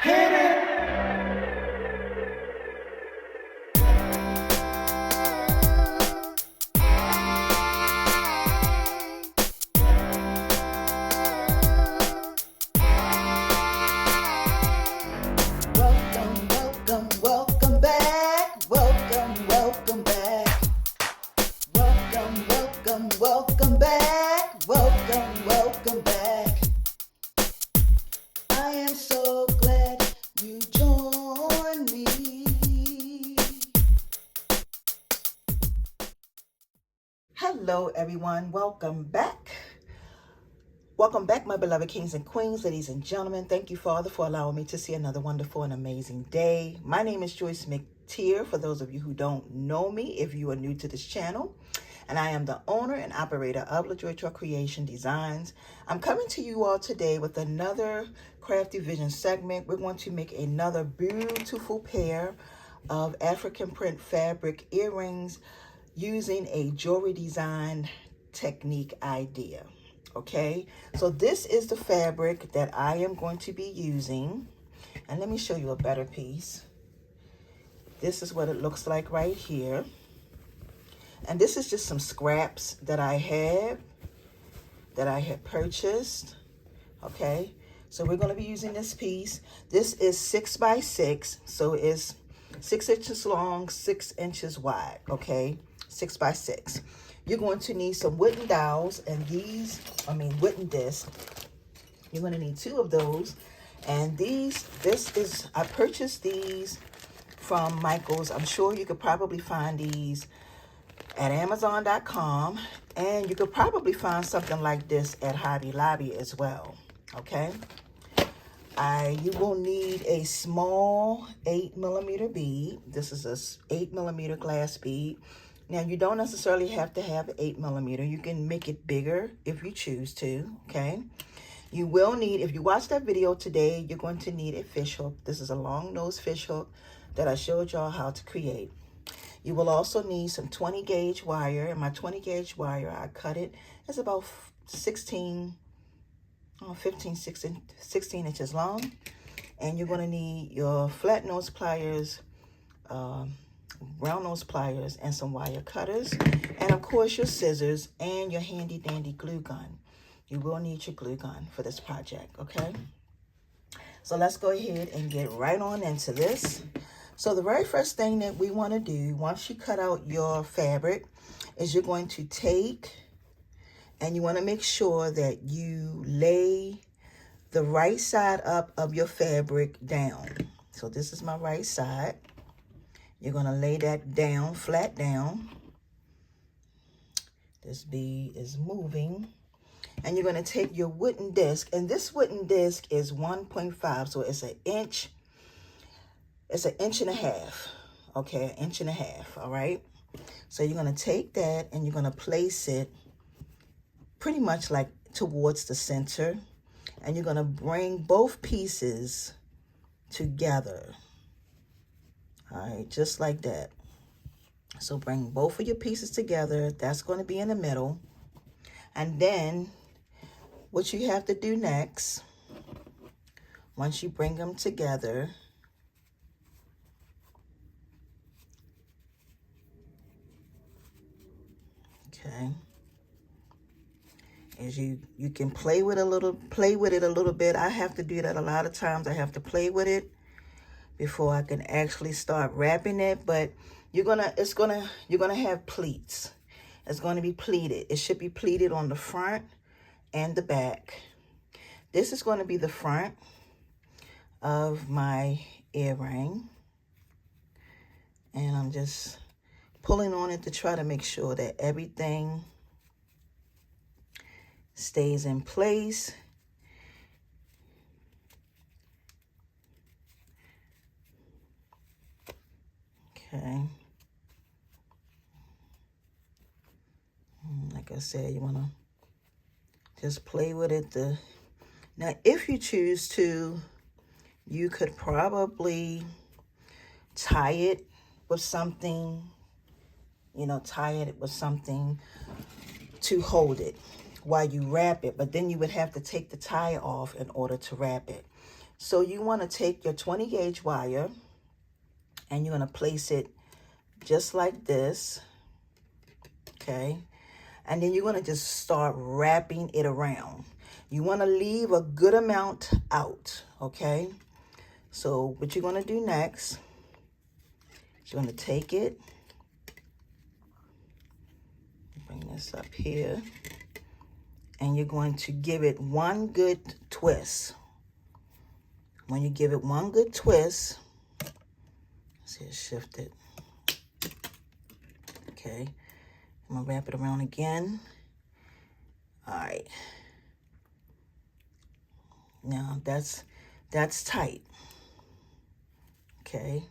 Hit it. Welcome, welcome, welcome back. Welcome, welcome back. Welcome, welcome, welcome back. Welcome, welcome back. I am so glad you joined me. Hello, everyone. Welcome back. Welcome back, my beloved kings and queens, ladies and gentlemen. Thank you, Father, for allowing me to see another wonderful and amazing day. My name is Joyce McTier, for those of you who don't know me, if you are new to this channel. And I am the owner and operator of LaJoy Truck Creation Designs. I'm coming to you all today with another Crafty Vision segment. We're going to make another beautiful pair of African print fabric earrings using a jewelry design technique idea. Okay, so this is the fabric that I am going to be using. And let me show you a better piece. This is what it looks like right here. And this is just some scraps that I had purchased. Okay, so we're going to be using this piece. This is 6 by 6, so it's 6 inches long, 6 inches wide. Okay, 6 by 6. You're going to need some wooden dowels and wooden discs. You're going to need 2 of those. And I purchased these from Michaels. I'm sure you could probably find these at Amazon.com. And you could probably find something like this at Hobby Lobby as well. Okay. You will need a small 8mm bead. This is a 8mm glass bead. Now, you don't necessarily have to have 8mm. You can make it bigger if you choose to, okay? You will need, if you watch that video today, you're going to need a fish hook. This is a long nose fish hook that I showed y'all how to create. You will also need some 20 gauge wire. And my 20 gauge wire, I cut it. It's about 16 inches long. And you're going to need your flat nose pliers, round nose pliers, and some wire cutters, and of course your scissors and your handy dandy glue gun. You will need your glue gun for this project. Okay, so let's go ahead and get right on into this. So the very first thing that we want to do once you cut out your fabric is you're going to take and you want to make sure that you lay the right side up of your fabric down. So this is my right side. You're going to lay that down, flat down. This bead is moving. And you're going to take your wooden disc. And this wooden disc is 1.5. So it's an inch. It's an inch and a half. Okay, an inch and a half. All right. So you're going to take that and you're going to place it pretty much like towards the center. And you're going to bring both pieces together. All right, just like that. So bring both of your pieces together. That's going to be in the middle. And then what you have to do next, once you bring them together, okay, is you can play with it a little bit. I have to do that a lot of times. I have to play with it before I can actually start wrapping it. But you're gonna have pleats. It's gonna be pleated. It should be pleated on the front and the back. This is going to be the front of my earring. And I'm just pulling on it to try to make sure that everything stays in place. Okay. Like I said, you want to just play with it. Now, if you choose to, you could probably tie it with something, tie it with something to hold it while you wrap it. But then you would have to take the tie off in order to wrap it. So you want to take your 20 gauge wire and you're going to place it just like this, okay? And then you're going to just start wrapping it around. You want to leave a good amount out, okay? So what you're going to do next is you're going to take it, bring this up here, and you're going to give it one good twist. When you give it one good twist, see it shifted. Okay, I'm gonna wrap it around again. All right. Now that's tight. Okay,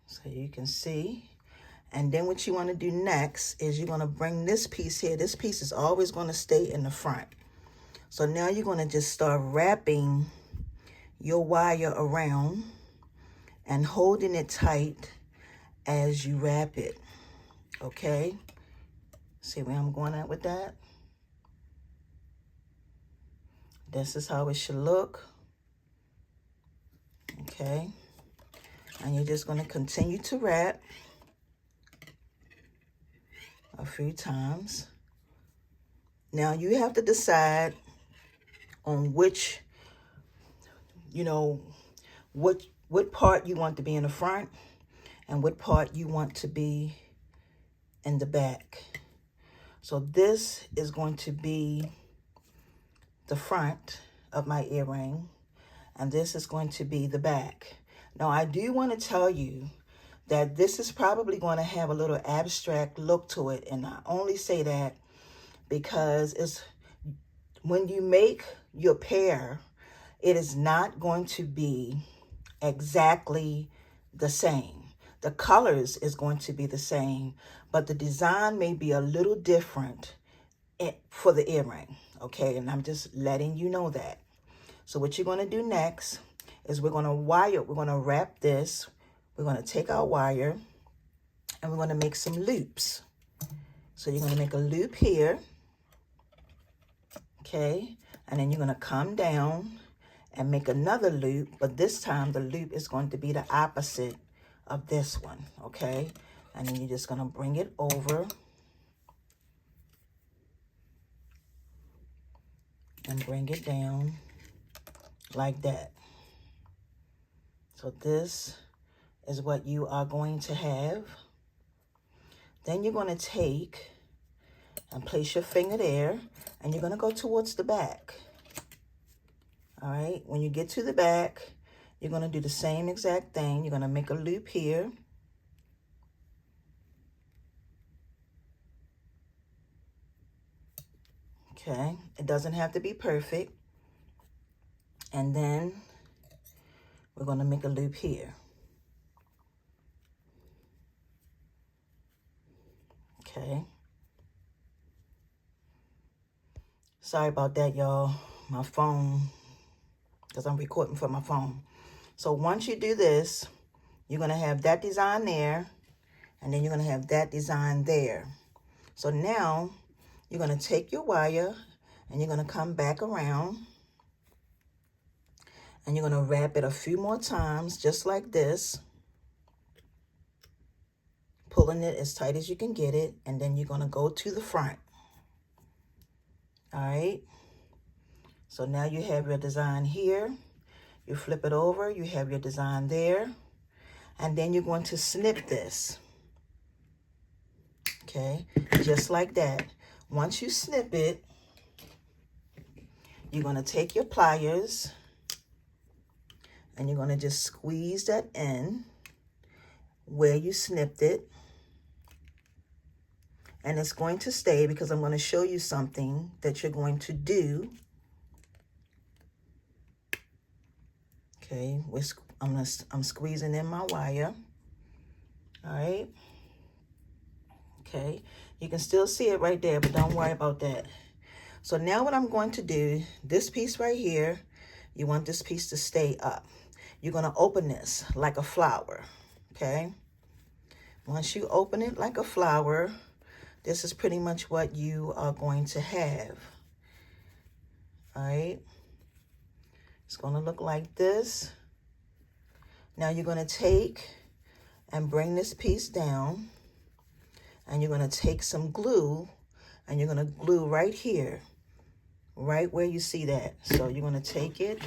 so you can see. And then what you want to do next is you're going to bring this piece here. This piece is always going to stay in the front. So now you're going to just start wrapping your wire around and holding it tight as you wrap it. Okay? See where I'm going at with that? This is how it should look. Okay? And you're just going to continue to wrap a few times. Now you have to decide on which, what part you want to be in the front and what part you want to be in the back. So this is going to be the front of my earring, and this is going to be the back. Now I do want to tell you that this is probably going to have a little abstract look to it, and I only say that because it's when you make your pair, it is not going to be exactly the same. The colors is going to be the same, but the design may be a little different for the earring, okay? And I'm just letting you know that. So what you're going to do next is we're going to wrap this. We're going to take our wire and we're going to make some loops. So you're going to make a loop here, okay? And then you're going to come down and make another loop, but this time the loop is going to be the opposite of this one, okay? And then you're just going to bring it over and bring it down like that. So this is what you are going to have. Then you're going to take and place your finger there, and you're going to go towards the back. All right, when you get to the back, you're going to do the same exact thing. You're going to make a loop here. Okay, it doesn't have to be perfect. And then we're going to make a loop here. Okay. Sorry about that, y'all. My phone, because I'm recording from my phone. So once you do this, you're going to have that design there, and then you're going to have that design there. So now you're going to take your wire and you're going to come back around and you're going to wrap it a few more times, just like this, pulling it as tight as you can get it, and then you're going to go to the front. All right, so now you have your design here. You flip it over, you have your design there, and then you're going to snip this. Okay, just like that. Once you snip it, you're going to take your pliers and you're going to just squeeze that in where you snipped it. And it's going to stay because I'm going to show you something that you're going to do. Okay, I'm squeezing in my wire. All right. Okay, you can still see it right there, but don't worry about that. So now what I'm going to do, this piece right here, you want this piece to stay up. You're going to open this like a flower, okay? Once you open it like a flower, this is pretty much what you are going to have. All right. It's going to look like this. Now you're going to take and bring this piece down, and you're going to take some glue, and you're going to glue right here, right where you see that. So you're going to take it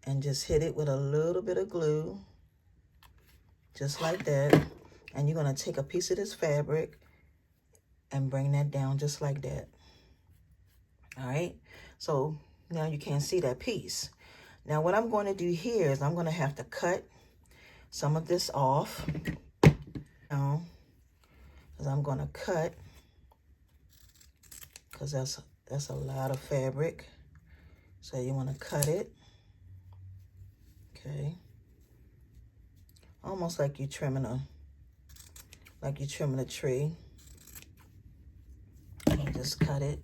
and just hit it with a little bit of glue, just like that. And you're going to take a piece of this fabric and bring that down just like that. All right, so now you can't see that piece. Now what I'm going to do here is I'm going to have to cut some of this off. Now, because I'm going to cut, because that's a lot of fabric. So you want to cut it. Okay. Almost like you're trimming a tree. And just cut it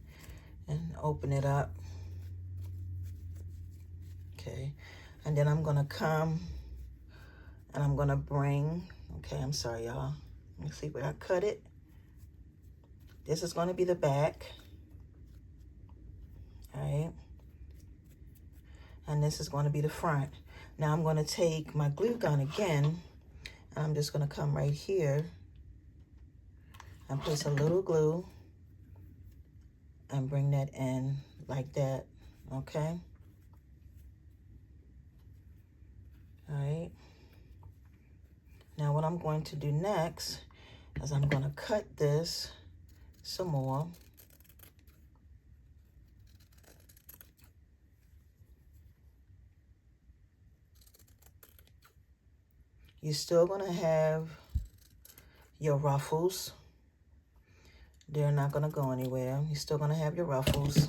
and open it up. Okay. And then I'm going to come and I'm going to bring, okay, I'm sorry, y'all. Let me see where I cut it. This is going to be the back. All right. And this is going to be the front. Now I'm going to take my glue gun again, and I'm just going to come right here and place a little glue and bring that in like that, okay? All right. Now what I'm going to do next is I'm going to cut this some more. You're still going to have your ruffles. They're not going to go anywhere. You're still going to have your ruffles.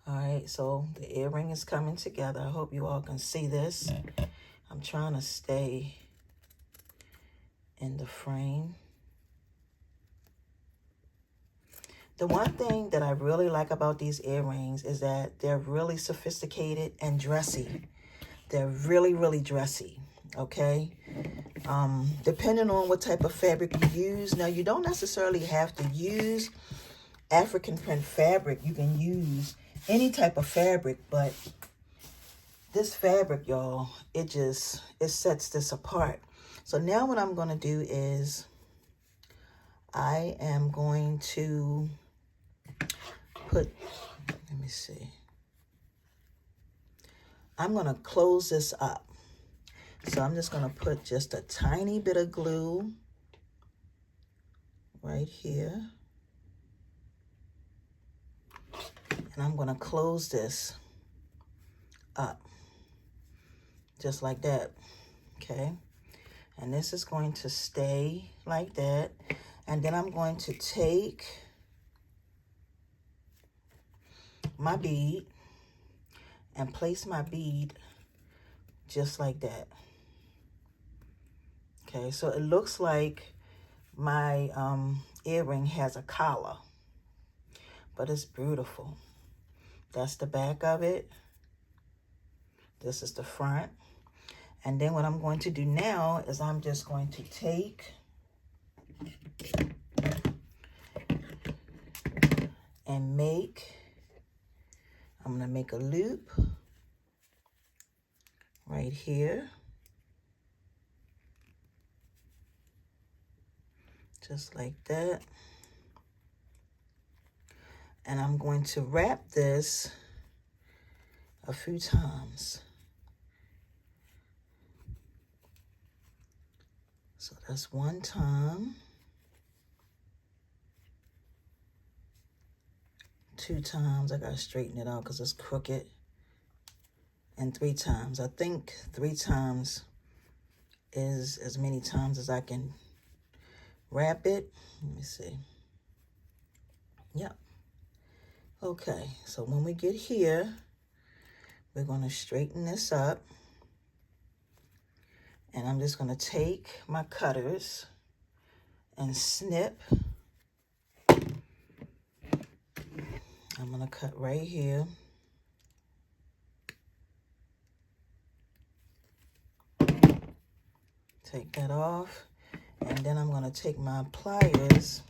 All right, so the earring is coming together. I hope you all can see this. I'm trying to stay in the frame. The one thing that I really like about these earrings is that they're really sophisticated and dressy. They're really, really dressy, okay? Depending on what type of fabric you use. Now, you don't necessarily have to use African print fabric. You can use any type of fabric, but this fabric, y'all, it sets this apart. So now what I'm going to do is I am going to put, let me see. I'm going to close this up. So I'm just going to put just a tiny bit of glue right here. And I'm going to close this up just like that. Okay. And this is going to stay like that. And then I'm going to take my bead and place my bead just like that. Okay, so it looks like my earring has a collar, but it's beautiful. That's the back of it. This is the front. And then what I'm going to do now is I'm just going to take and I'm going to make a loop right here. Just like that. And I'm going to wrap this a few times. So that's one time. 2 times. I got to straighten it out because it's crooked. And 3 times. I think 3 times is as many times as I can wrap it. Let me see. Yep. Okay, so when we get here, we're going to straighten this up. And I'm just going to take my cutters and snip. I'm going to cut right here. Take that off. And then I'm going to take my pliers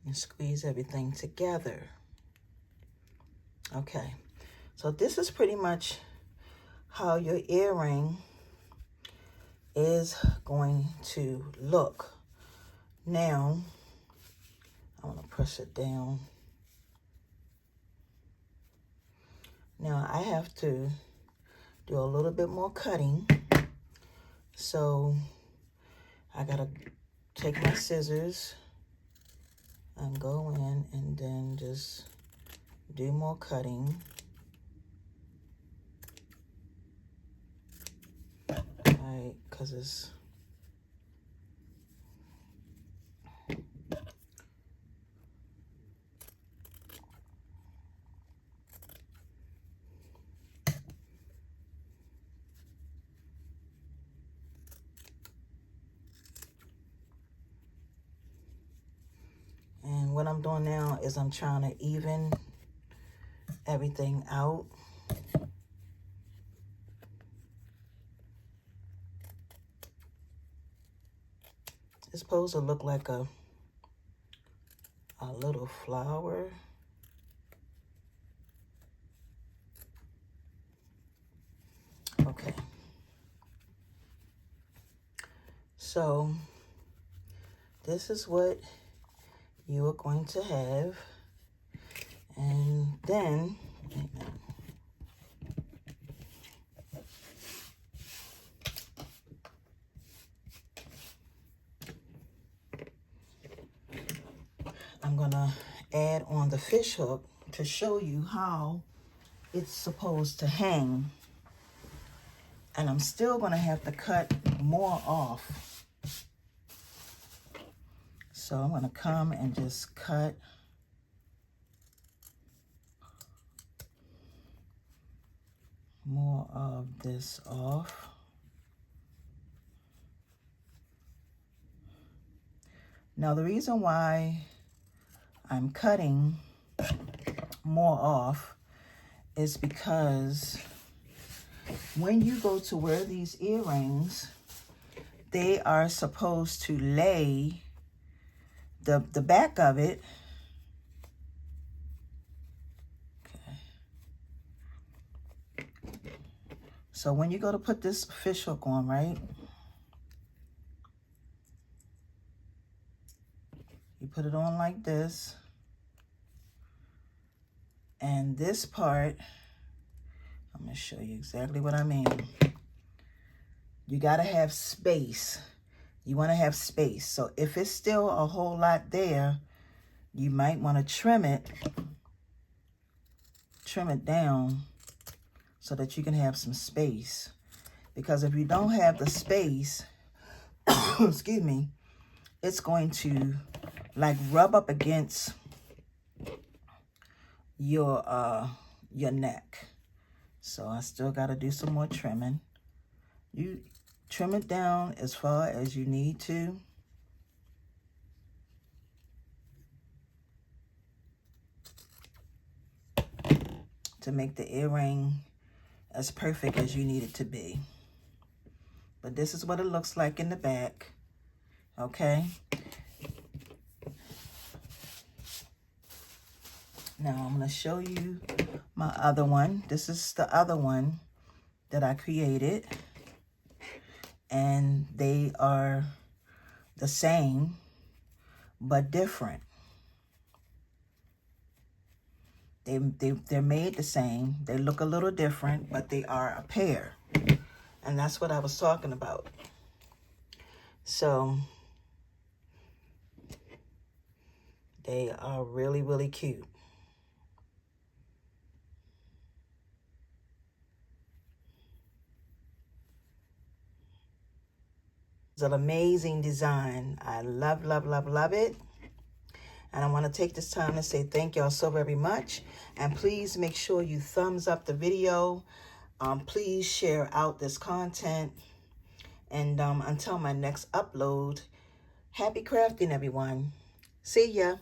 and squeeze everything together. Okay, so this is pretty much how your earring is going to look. Now, I'm going to press it down. Now, I have to do a little bit more cutting. So, I got to take my scissors and go in and then just do more cutting. Right, because it's and what I'm doing now is I'm trying to even everything out. It's supposed to look like a little flower. Okay. So this is what you are going to have. And then, I'm gonna add on the fish hook to show you how it's supposed to hang. And I'm still gonna have to cut more off. So I'm gonna come and just cut more of this off. Now the reason why I'm cutting more off is because when you go to wear these earrings, they are supposed to lay the back of it. Okay. So when you go to put this fish hook on, right? You put it on like this. And this part, I'm going to show you exactly what I mean. You got to have space. You want to have space. So if it's still a whole lot there, you might want to trim it down so that you can have some space. Because if you don't have the space, excuse me, it's going to like rub up against your neck. So I still got to do some more trimming. You trim it down as far as you need to. To make the earring as perfect as you need it to be. But this is what it looks like in the back. Okay. Now I'm going to show you my other one. This is the other one that I created. And they are the same, but different. They're made the same. They look a little different, but they are a pair. And that's what I was talking about. So they are really, really cute. It's an amazing design. I love, love, love, love it. And I want to take this time to say thank y'all so very much. And please make sure you thumbs up the video. Please share out this content. And until my next upload, happy crafting, everyone. See ya.